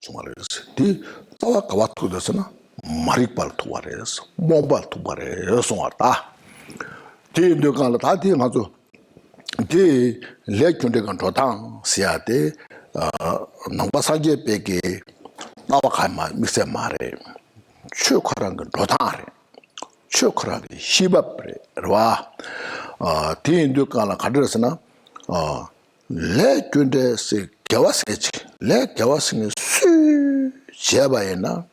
총알에서 디 따와 가와투데서나 마릭발 투와레서 몽발 투바레 송아다 디인도 간라 다디 가서 디 레춘데 간 도당 시아데 남바사게 베게 따와 가마 미세 마레 추크란 건 도당아레 추크라게 시바브레 와 디인도 간라 가드르스나 레춘데 세 겨와스케치 레 겨와스는 수 제바에나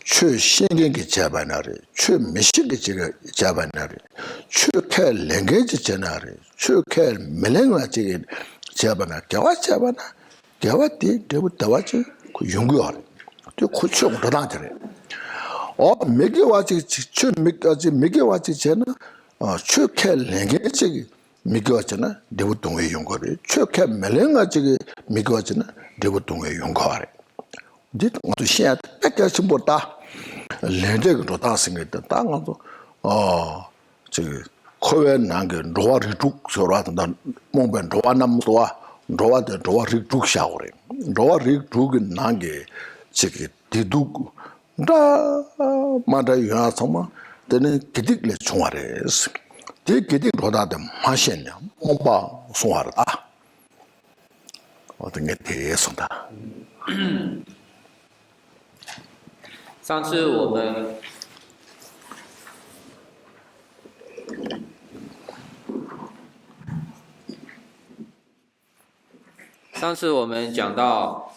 최 신경기 제바나리 최 미식기 제바나리 최캐 랭게지 제나리 최캐 멜랭와지 제바나 겨와 제바나 겨와디 데부터와지 그 연구하래 또 고쳐 오다다래 메게와지 최 메게와지 제나 최캐 랭게지 미거잖아 대부동의 연구를 최캐 멜랭아지 미거잖아 대부동의 연구하래 이제 또 시야 뺏겨서 못다 렌데도 다 생겼다 땅도 저 코에 난게 로아리둑 소라다 몸ben 로아남도와 로아데 로아리둑 샤오래 로아리둑 난게 저기 디둑 다 마다 야서마 되는 기득을 총하래스 되게 로다데 마셨냐 엄마 송하다 어떤 게 대해서다上次我们讲到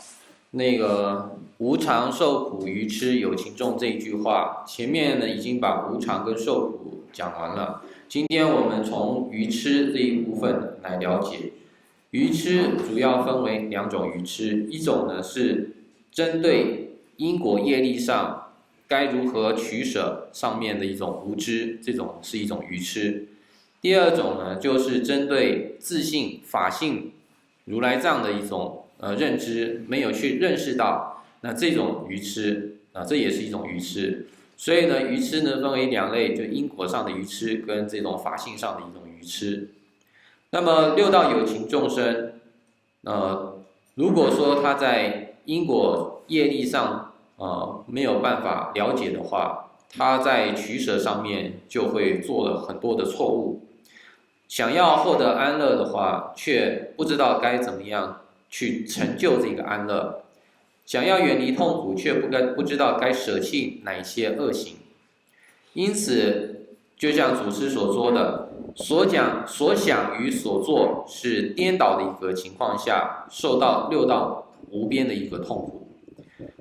那个无常受苦愚痴有情众这一句话，前面呢已经把无常跟受苦讲完了。今天我们从愚痴这一部分来了解，愚痴主要分为两种愚痴，一种呢是针对因果业力上该如何取舍上面的一种无知，这种是一种愚痴。第二种呢就是针对自性法性如来藏的一种认知没有去认识到，那这种愚痴这也是一种愚痴。所以呢，愚痴呢分为两类，就因果上的愚痴跟这种法性上的一种愚痴。那么六道有情众生，如果说他在因果业力上没有办法了解的话，他在取舍上面就会做了很多的错误。想要获得安乐的话，却不知道该怎么样去成就这个安乐。想要远离痛苦，却不知道该舍弃哪一些恶行，因此，就像祖师所说的，所想与所做是颠倒的一个情况下，受到六道无边的一个痛苦。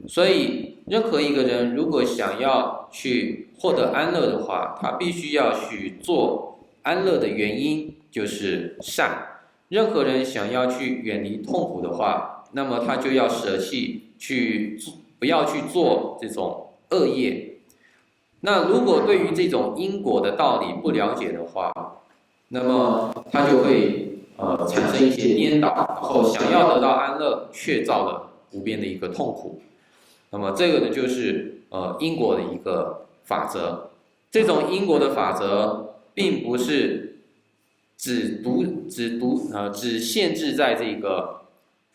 所以，任何一个人如果想要去获得安乐的话，他必须要去做安乐的原因就是善。任何人想要去远离痛苦的话，那么他就要舍弃不要去做这种恶业。那如果对于这种因果的道理不了解的话，那么他就会产生一些颠倒，然后想要得到安乐，却造了无边的一个痛苦。那么这个呢，就是因果的一个法则。这种因果的法则，并不是只限制在这个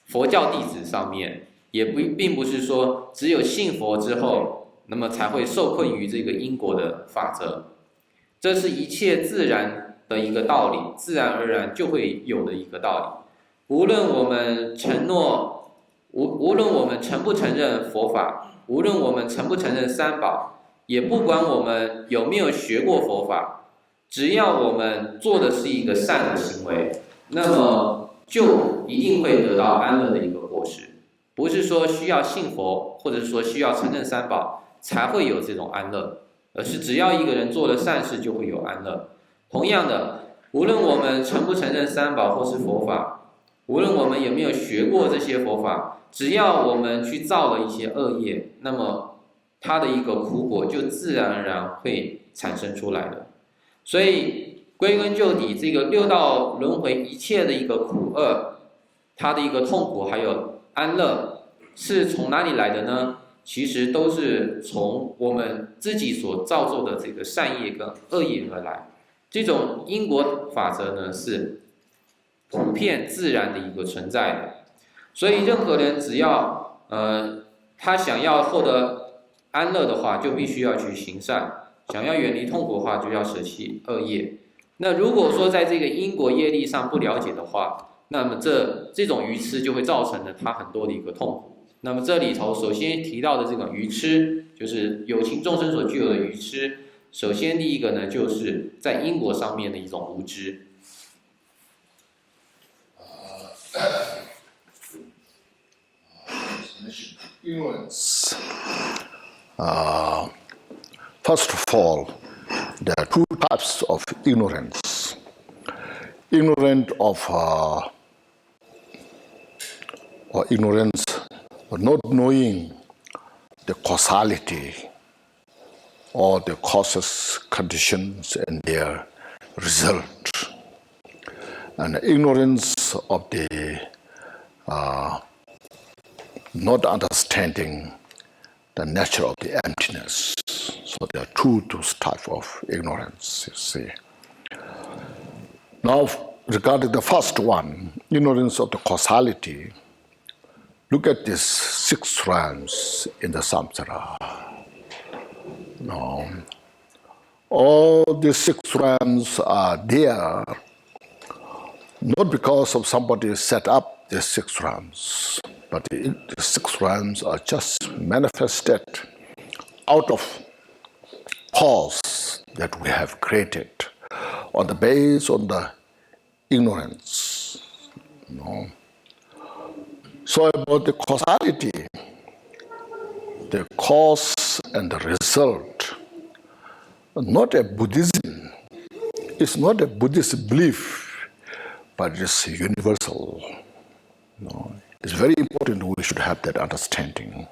佛教弟子上面，也并不是说只有信佛之后，那么才会受困于这个因果的法则。这是一切自然的一个道理，自然而然就会有的一个道理。无论我们无论我们承不承认佛法，无论我们承不承认三宝，也不管我们有没有学过佛法，只要我们做的是一个善的行为，那么就一定会得到安乐的一个果实。不是说需要信佛，或者说需要承认三宝才会有这种安乐，而是只要一个人做了善事就会有安乐。同样的，无论我们承不承认三宝或是佛法，无论我们有没有学过这些佛法，只要我们去造了一些恶业，那么它的一个苦果就自然而然会产生出来的。所以归根究底，这个六道轮回一切的一个苦厄，它的一个痛苦还有安乐是从哪里来的呢？其实都是从我们自己所造作的这个善业跟恶业而来。这种因果法则呢，是普遍自然的一个存在的。所以任何人只要他想要获得安乐的话，就必须要去行善；想要远离痛苦的话，就要舍弃恶业。那如果说在这个因果业力上不了解的话，那么这种愚痴就会造成了他很多的一个痛苦。那么这里头首先提到的这种愚痴，就是有情众生所具有的愚痴。首先第一个呢，就是在因果上面的一种无知。Ignorance. First of all, there are two types of ignorance. Ignorant of or ignorance or not knowing the causality or the causes, conditions, and their result, and ignorance of the not understanding the nature of the emptiness. So there are two types of ignorance, you see. Now, regarding the first one, ignorance of the causality, look at these 6 realms in the samsara. Now, all these 6 realms are there not because of somebody set up the 6 realms, but the 6 realms are just manifested out of cause that we have created on the base of the ignorance. So about the causality, the cause and the result, not a Buddhism, it's not a Buddhist belief, but it's universal. It's very important we should have that understanding.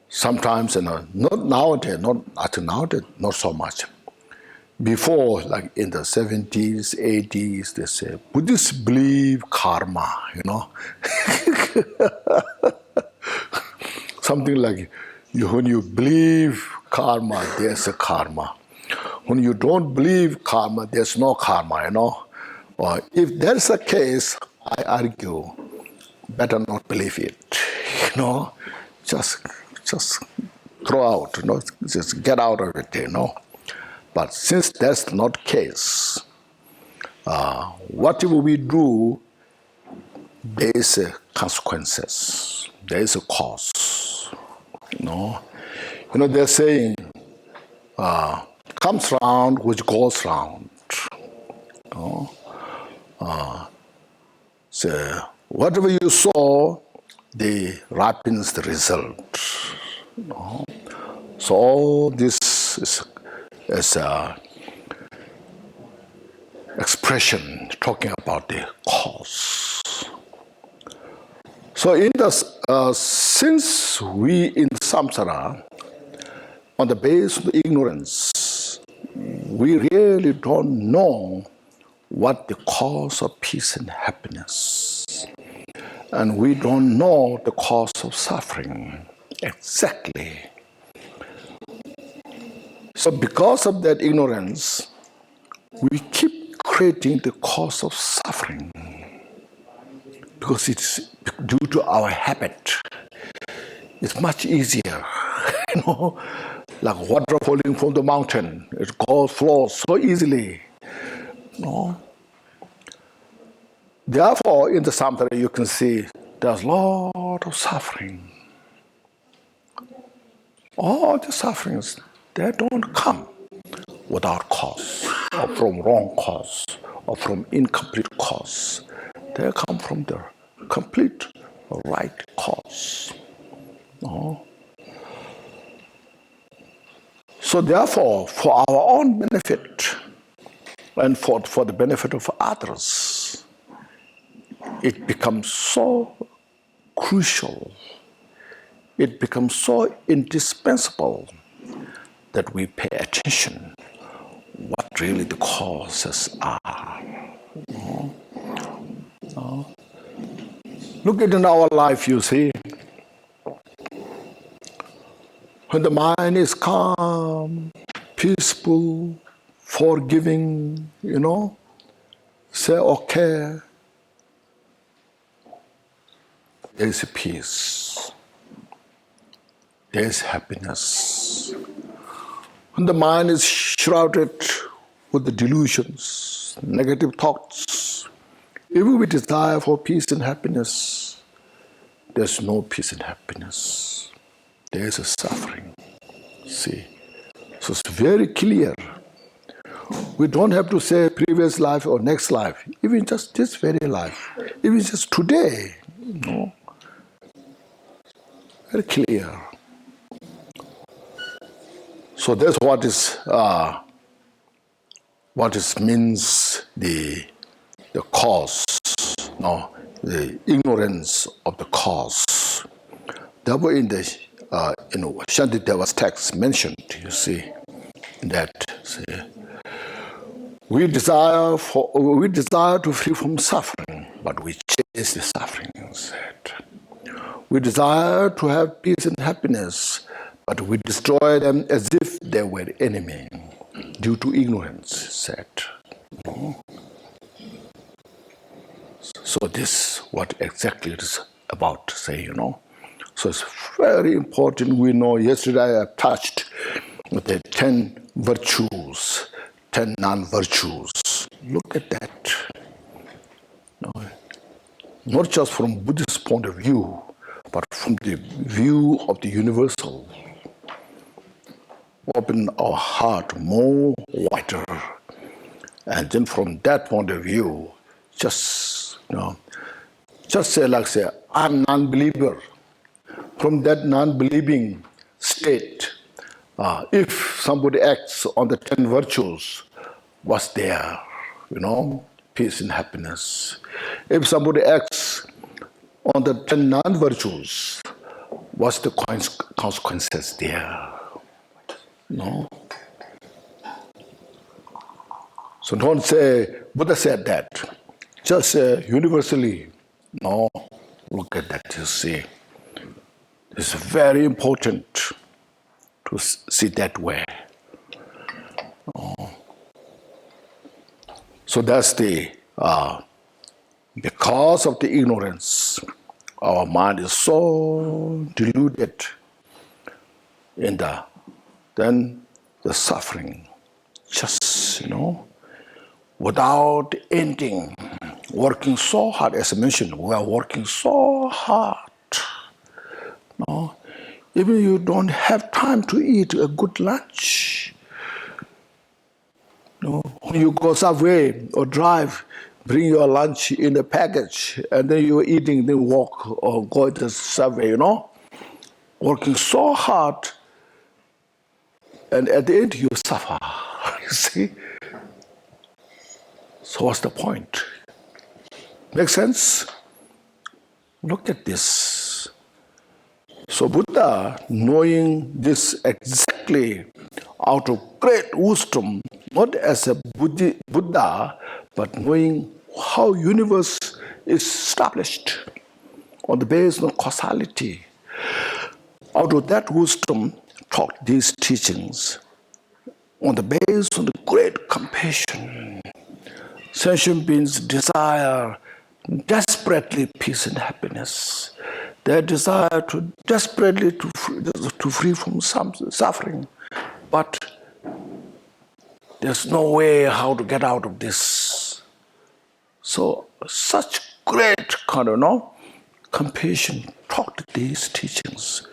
Sometimes, not nowadays, not so much. Before, like in the 70s, 80s, they say, Buddhists believe karma, Something like, when you believe karma, there's a karma. When you don't believe karma, there's no karma, Or if that's the case, I argue, better not believe it, Just throw out, just get out of it, But since that's not the case, whatever we do, there is consequences, there is a cause. They're saying, comes round which goes round. So whatever you sow, they ripens the result. So all this is a expression talking about the cause. So in since we in samsara, on the basis of ignorance, we really don't know what the cause of peace and happiness. And we don't know the cause of suffering exactly. So because of that ignorance, we keep creating the cause of suffering. Because it's due to our habit. It's much easier, like water falling from the mountain. It flows so easily. Therefore, in the samsara, you can see there's a lot of suffering. All the sufferings, they don't come without cause, or from wrong cause, or from incomplete cause. They come from the complete right cause. So therefore, for our own benefit, and for the benefit of others, it becomes so crucial, it becomes so indispensable that we pay attention what really the causes are. Look at in our life, you see, when the mind is calm, peaceful, forgiving, say okay, there is peace, there is happiness. When the mind is shrouded with the delusions, negative thoughts, even with desire for peace and happiness, there's no peace and happiness. There is a suffering. See? So it's very clear. We don't have to say previous life or next life, even just this very life, even just today. Very clear. So that's what means the cause, the ignorance of the cause. That were in the Shantideva's text mentioned. You see that. See, we desire to free from suffering, but we chase the suffering instead. We desire to have peace and happiness, but we destroy them as if they were enemy due to ignorance, said. So this is what exactly it is about to say, So it's very important. We know yesterday I touched the 10 virtues, 10 non-virtues. Look at that. Not just from Buddhist point of view, but from the view of the universal. Open our heart more wider. And then from that point of view, just say, I'm non-believer. From that non-believing state, if somebody acts on the 10 virtues, what's there? Peace and happiness. If somebody acts on the 10 non-virtues, what's the consequences there? So don't say, Buddha said that. Just say universally. No, look at that, you see. It's very important to see that way. So that's the because of the ignorance, our mind is so deluded in then the suffering, just, without ending, working so hard. As I mentioned, we are working so hard. Even you don't have time to eat a good lunch. When you go subway or drive, bring your lunch in a package, and then you're eating, then walk or go to the subway, Working so hard, and at the end you suffer, you see? So what's the point? Make sense? Look at this. So Buddha, knowing this exactly out of great wisdom, not as a Buddha, but knowing how universe is established on the basis of causality. Out of that wisdom, taught these teachings on the basis of the great compassion. Sentient beings desire desperately peace and happiness. They desire desperately to free from some suffering, but there's no way how to get out of this. So such great compassion taught these teachings.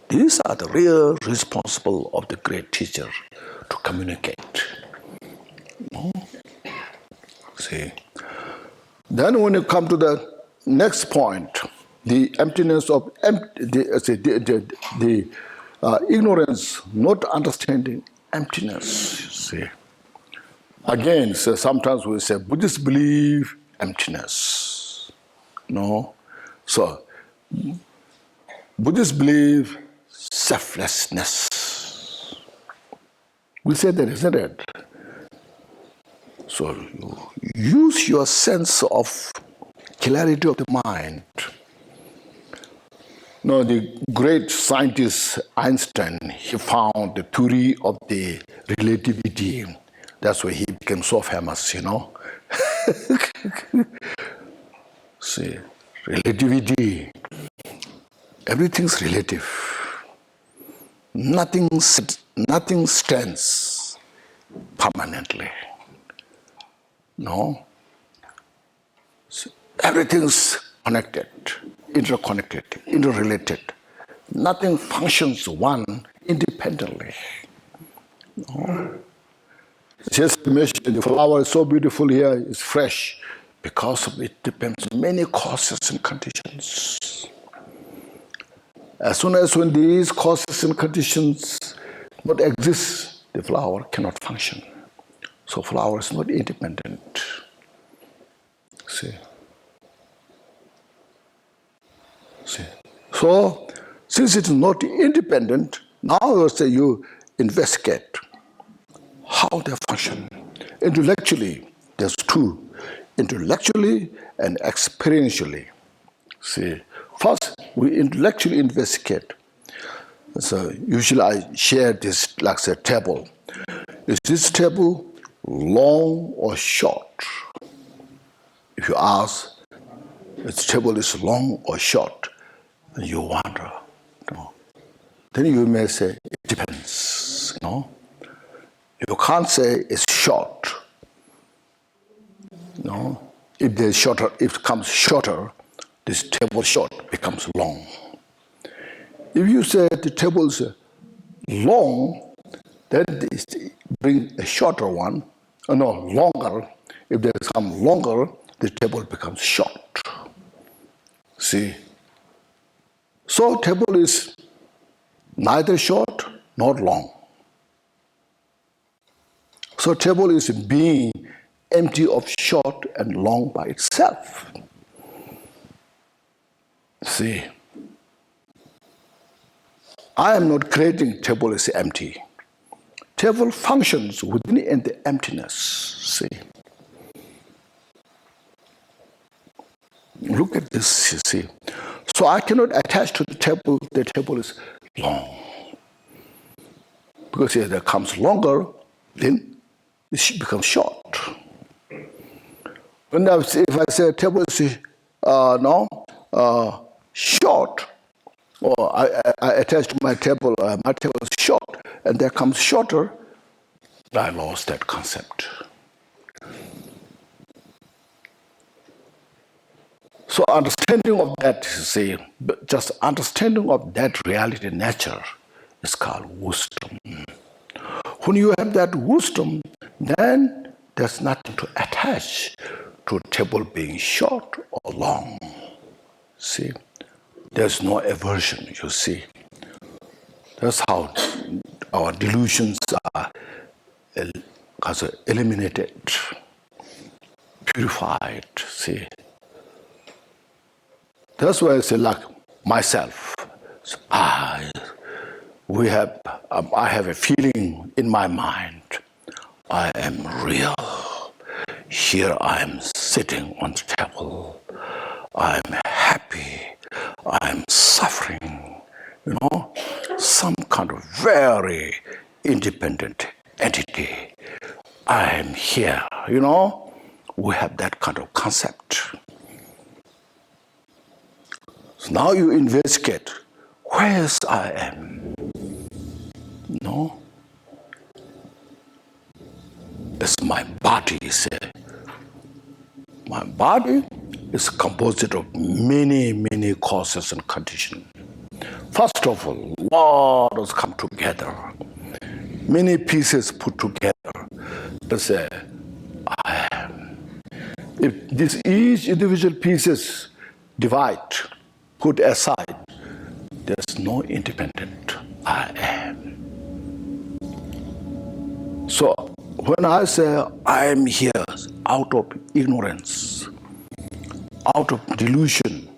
These are the real responsible of the great teacher to communicate. See. Then when you come to the next point, the emptiness of the ignorance, not understanding emptiness. See. Again, so sometimes we say Buddhists believe emptiness. So Buddhists believe selflessness. We say that, isn't it? So you use your sense of clarity of the mind. The great scientist Einstein, he found the theory of the relativity. That's why he became so famous, See, relativity. Everything's relative. Nothing stands permanently. No? So everything's connected, interconnected, interrelated. Nothing functions one independently. No? Just mentioned the flower is so beautiful here, it's fresh, because of it depends on many causes and conditions. As soon as when these causes and conditions not exist, the flower cannot function. So flower is not independent. See? So, since it is not independent, now you investigate how they function. Intellectually, there's two. Intellectually and experientially. See, first we intellectually investigate. So usually I share this like a table. Is this table long or short? If you ask, this table is long or short, then you wonder. No? Then you may say, it depends. No? You can't say it's short. No? If it comes shorter, this table short becomes long. If you say the table is long, then bring a shorter one. Longer. If they become longer, the table becomes short. See? So table is neither short nor long. So table is being empty of short and long by itself. See? I am not creating table is empty. Table functions within the emptiness. See? Look at this, you see. So I cannot attach to the table is long. Because if it comes longer, then it becomes short. When if I say table is short, or I attach to my table is short, and that comes shorter, I lost that concept. So understanding of that, see, just understanding of that reality nature is called wisdom. When you have that wisdom, then there's nothing to attach to a table being short or long. See? There's no aversion, you see. That's how our delusions are eliminated, purified, see. That's why I say, like myself, so I have a feeling in my mind, I am real. Here I am sitting on the table. I am happy. I am suffering. Some kind of very independent entity. I am here. We have that kind of concept. So now you investigate, where I am? No? It's my body, you say. My body is composed of many, many causes and conditions. First of all, lot has come together. Many pieces put together. They say, I am. If each individual pieces divide, put aside, there's no independent I am. So when I say I am here out of ignorance, out of delusion,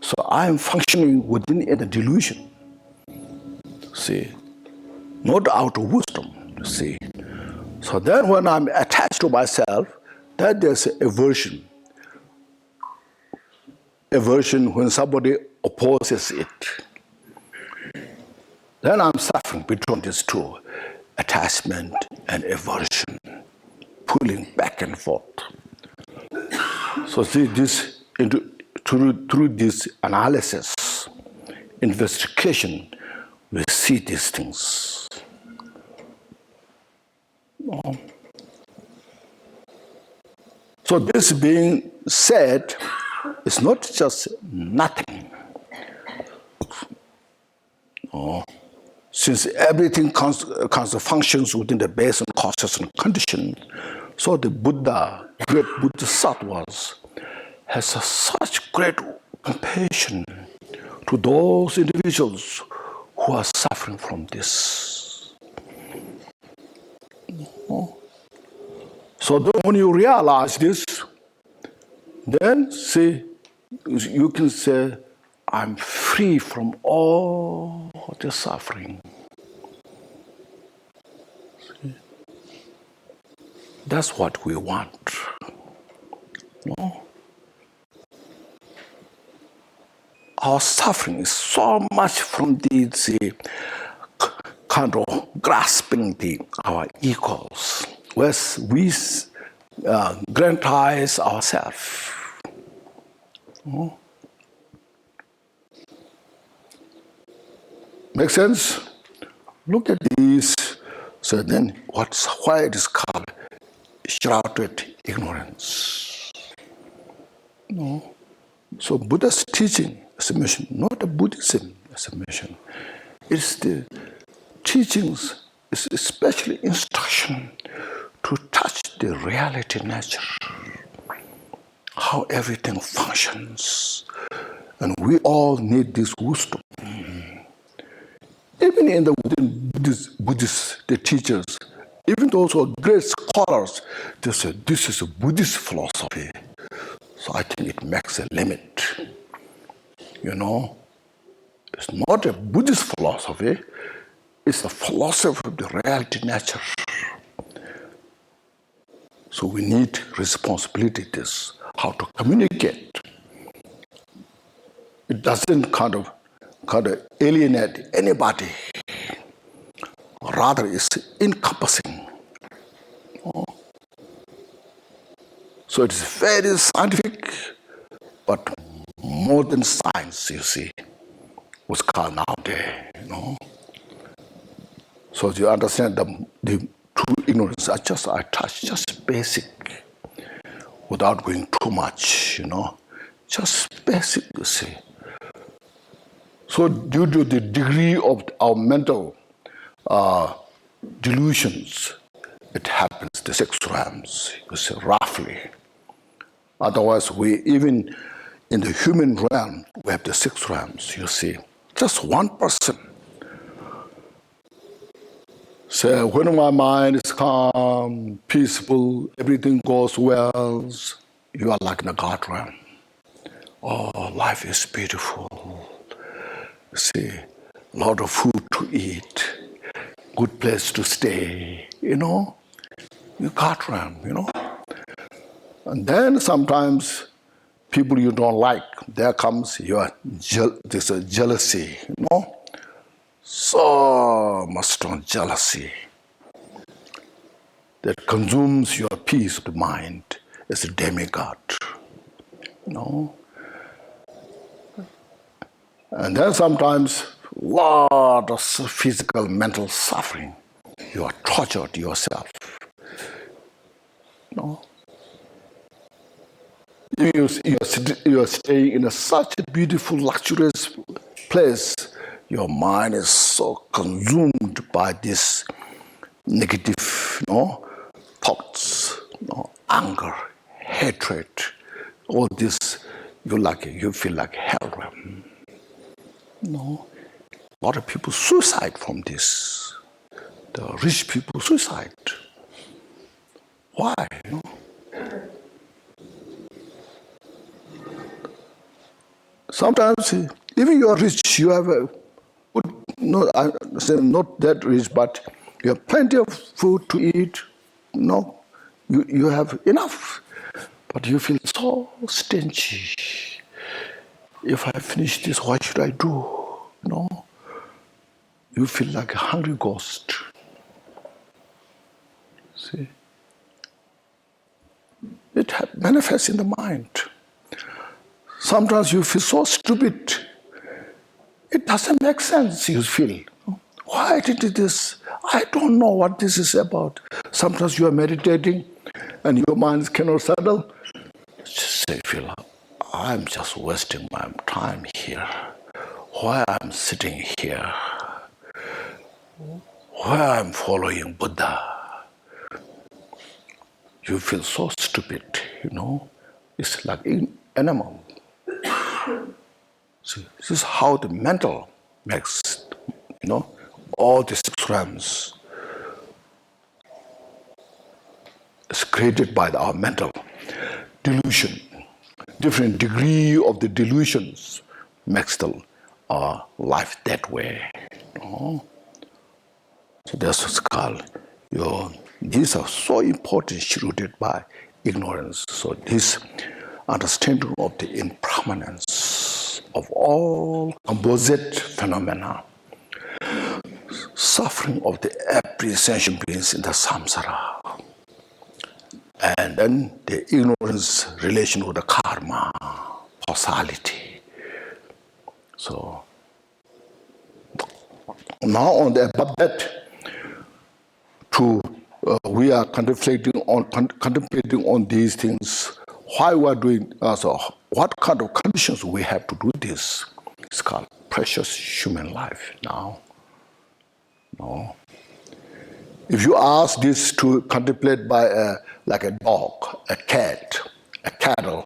so I am functioning within the delusion. See, not out of wisdom. See, so then when I'm attached to myself, then there's aversion. Aversion when somebody opposes it. Then I'm suffering between these two, attachment and aversion, pulling back and forth. So see, this through this analysis, investigation, we see these things. So this being said, it's not just nothing. Since everything functions within the basic causes and conditions, so the Buddha, great Bodhisattvas, has such great compassion to those individuals who are suffering from this. So when you realize this, then see, you can say, I'm free from all the suffering. See? That's what we want. No? Our suffering is so much from these kind of grasping our egos, whereas we grandize ourselves. No? Make sense? Look at these. So then, why it is called shrouded ignorance? No. So Buddha's teaching as a mission, not a Buddhism as a mission. It's the teachings, it's especially instruction to touch the reality nature, how everything functions, and we all need this wisdom. Even in within Buddhist, the teachers, even those who are great scholars, they say this is a Buddhist philosophy. So I think it makes a limit. It's not a Buddhist philosophy, it's the philosophy of the reality nature. So we need responsibility this, how to communicate. It doesn't kind of alienate anybody. Rather, it's encompassing. So it's very scientific, but more than science, you see, what's called nowadays. So you understand the true ignorance. I touch just basic, without going too much. Just basic, you see. So due to the degree of our mental delusions, it happens, the 6 realms, you see, roughly. Otherwise, even in the human realm, we have the 6 realms, you see. Just one person. So when my mind is calm, peaceful, everything goes well, you are like in the God realm. Oh, life is beautiful. See, a lot of food to eat, good place to stay, you got around, And then sometimes people you don't like, there comes this jealousy, So much strong jealousy that consumes your peace of mind as a demigod, And then sometimes lot of physical, mental suffering. You are tortured yourself. You are staying in such a beautiful, luxurious place. Your mind is so consumed by this negative, thoughts, anger, hatred. All this, you feel like hell. A lot of people suicide from this. The rich people suicide. Why? Sometimes, even you are rich, you have I say not that rich, but you have plenty of food to eat. You have enough, but you feel so stingy. If I finish this, what should I do? You feel like a hungry ghost. See? It manifests in the mind. Sometimes you feel so stupid. It doesn't make sense, you feel. Why did this? I don't know what this is about. Sometimes you are meditating and your mind cannot settle. Just say, feel, I'm just wasting my time here. Why I'm sitting here? Why I'm following Buddha? You feel so stupid, It's like an animal. See, this is how the mental makes, all the 6 realms is created by our mental delusion. Different degree of the delusions makes our life that way. So that's what's called these are so important, shrouded by ignorance. So this understanding of the impermanence of all composite phenomena, suffering of the every sentient beings in the samsara, and then the ignorance relation with the karma, causality. So now on the above that, we are contemplating on these things. Why we are doing so? What kind of conditions we have to do this? It's called precious human life now. No. If you ask this to contemplate by like a dog, a cat, a cattle,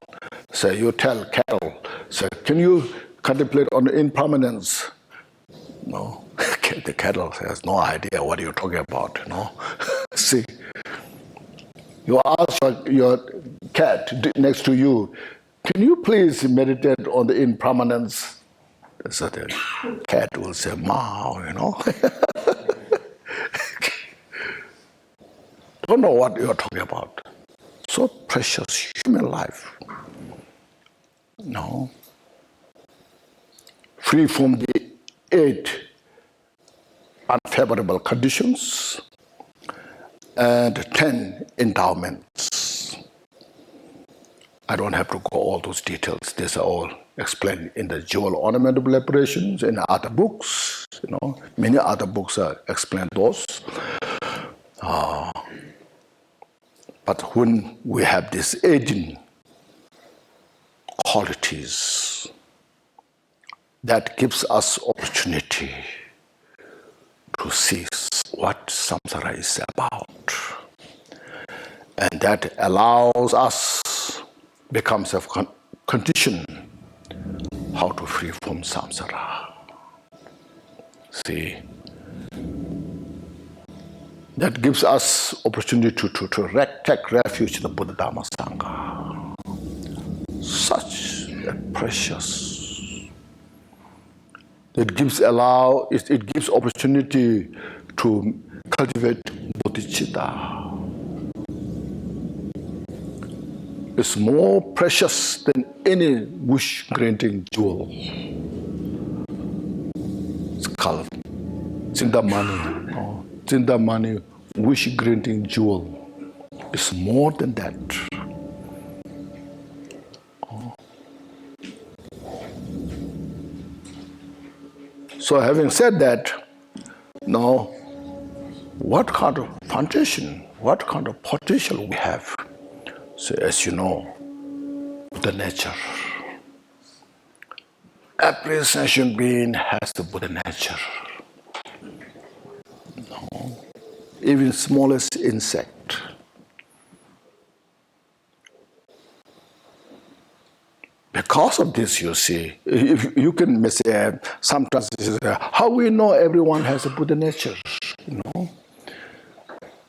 so you tell cattle, so can you contemplate on the impermanence? No, the cattle has no idea what you're talking about, See, you ask your cat next to you, can you please meditate on the impermanence? So the cat will say, "Meow," Don't know what you're talking about. So precious human life. No. Free from the 8 unfavorable conditions and 10 endowments. I don't have to go all those details. These are all explained in the jewel ornament preparations, in other books. Many other books explain those. But when we have these 18 qualities, that gives us opportunity to see what samsara is about. And that allows us, becomes a condition, how to free from samsara. See, that gives us opportunity to take refuge in the Buddha Dhamma Sangha. Such a precious. It gives opportunity to cultivate bodhicitta. It's more precious than any wish-granting jewel. It's called Chindamani. Chindamani, wish-granting jewel. It's more than that. So having said that, now what kind of foundation, what kind of potential we have? So as you know, Buddha nature. Every sentient being has the Buddha nature. No. Even smallest insect. Because of this, you see, if you can say, sometimes how we know everyone has a Buddha nature,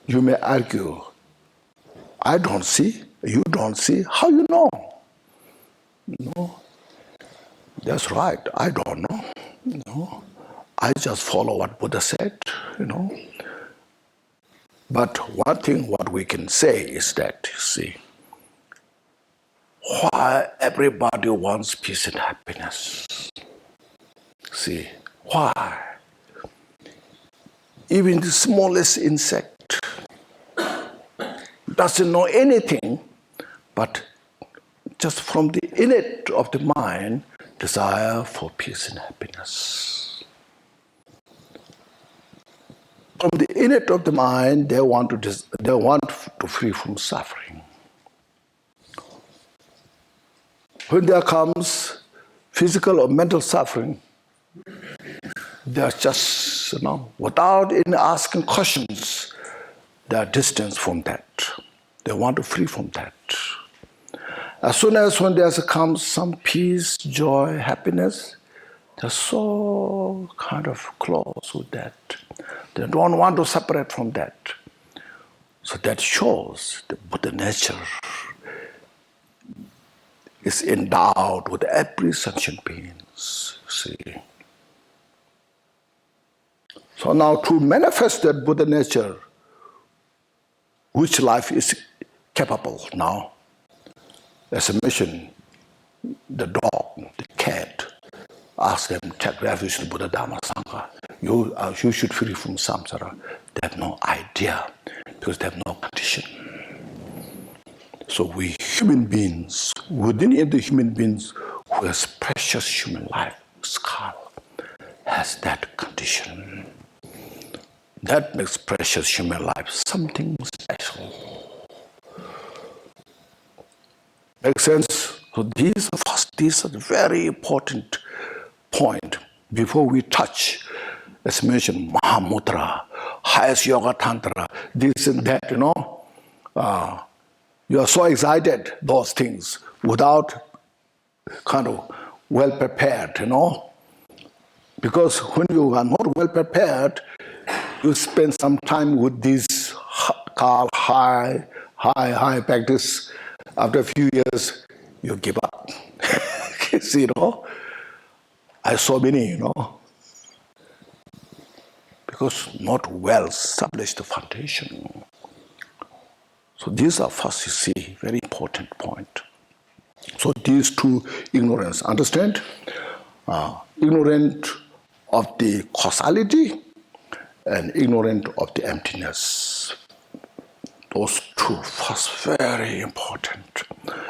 You may argue, I don't see, you don't see, how you know? That's right, I don't know. I just follow what Buddha said, But one thing what we can say is that, you see, why everybody wants peace and happiness? See, why? Even the smallest insect doesn't know anything, but just from the innate of the mind, desire for peace and happiness. From the innate of the mind, they want to free from suffering. When there comes physical or mental suffering, they are just, without any asking questions, they are distant from that. They want to free from that. As soon as when there comes some peace, joy, happiness, they're so kind of close with that. They don't want to separate from that. So that shows the Buddha nature is endowed with every sentient being. See. So now to manifest that Buddha nature, which life is capable now, as I mentioned, the dog, the cat, ask them, take refuge in Buddha, Dhamma, Sangha. You should free from samsara. They have no idea because they have no condition. So we human beings, within the human beings who has precious human life, skull, has that condition. That makes precious human life something special. Makes sense? So these are very important point before we touch, as mentioned, Mahamudra, highest yoga tantra, this and that, you are so excited, those things, without kind of well prepared, Because when you are not well prepared, you spend some time with this high practice. After a few years, you give up. See, I saw many, because not well established the foundation. So these are first, you see, very important point. So these two ignorance, understand? Ignorant of the causality and ignorant of the emptiness. Those two first very important.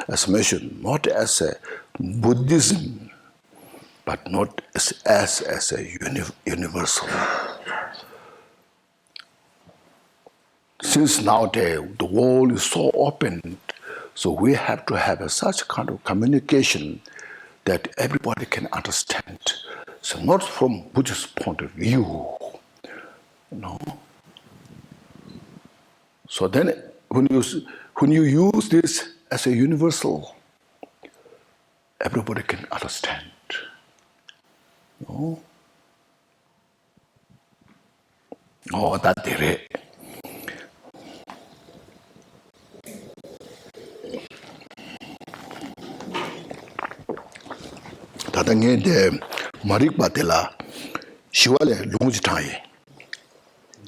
As mentioned, not as a Buddhism, but not as a universal. Since nowadays the world is so open, so we have to have such kind of communication that everybody can understand. So not from Buddhist point of view, So then when you use this as a universal, everybody can understand. Oh, that dire. Tatange de Marik Batela, Shiwale Lungitai.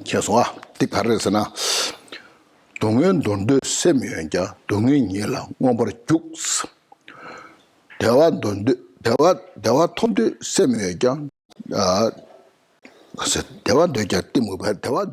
Kiaswa, Tiparesana. 동현 돈도 세미연자 동현이라 뭐버 죽스 대화 돈도 대화 통도 세미연자 그래서 대화 되자 때문에 대화